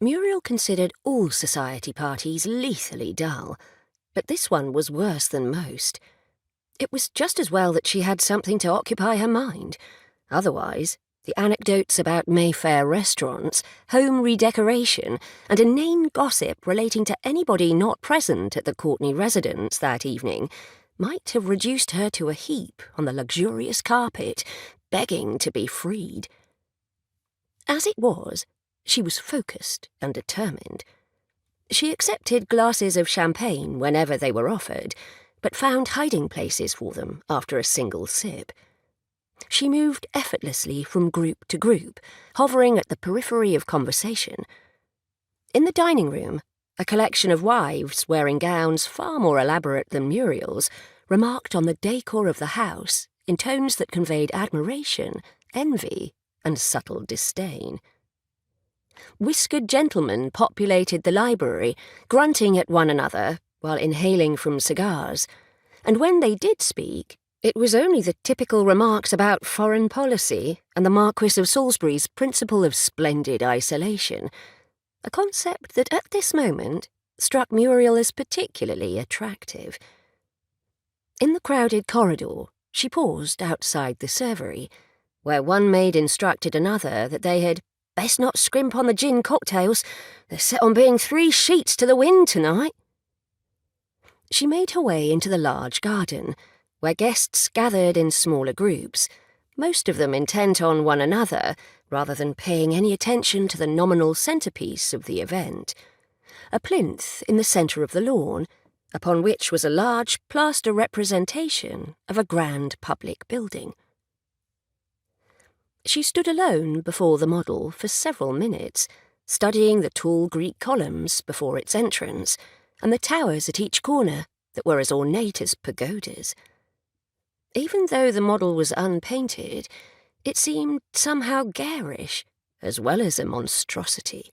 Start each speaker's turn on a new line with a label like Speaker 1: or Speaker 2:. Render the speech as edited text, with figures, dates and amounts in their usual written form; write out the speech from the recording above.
Speaker 1: Muriel considered all society parties lethally dull, but this one was worse than most. It was just as well that she had something to occupy her mind. Otherwise, the anecdotes about Mayfair restaurants, home redecoration, and inane gossip relating to anybody not present at the Courtney residence that evening might have reduced her to a heap on the luxurious carpet, begging to be freed. As it was, she was focused and determined. She accepted glasses of champagne whenever they were offered, but found hiding places for them after a single sip. She moved effortlessly from group to group, hovering at the periphery of conversation. In the dining room, a collection of wives wearing gowns far more elaborate than Muriel's remarked on the decor of the house in tones that conveyed admiration, envy, and subtle disdain. Whiskered gentlemen populated the library, grunting at one another while inhaling from cigars, and when they did speak, it was only the typical remarks about foreign policy and the Marquis of Salisbury's principle of splendid isolation, a concept that at this moment struck Muriel as particularly attractive. In the crowded corridor, she paused outside the servery, where one maid instructed another that they had best not scrimp on the gin cocktails. They're set on being 3 sheets to the wind tonight. She made her way into the large garden, where guests gathered in smaller groups, most of them intent on one another, rather than paying any attention to the nominal centrepiece of the event, a plinth in the centre of the lawn, upon which was a large plaster representation of a grand public building. She stood alone before the model for several minutes, studying the tall Greek columns before its entrance, and the towers at each corner that were as ornate as pagodas. Even though the model was unpainted, it seemed somehow garish, as well as a monstrosity.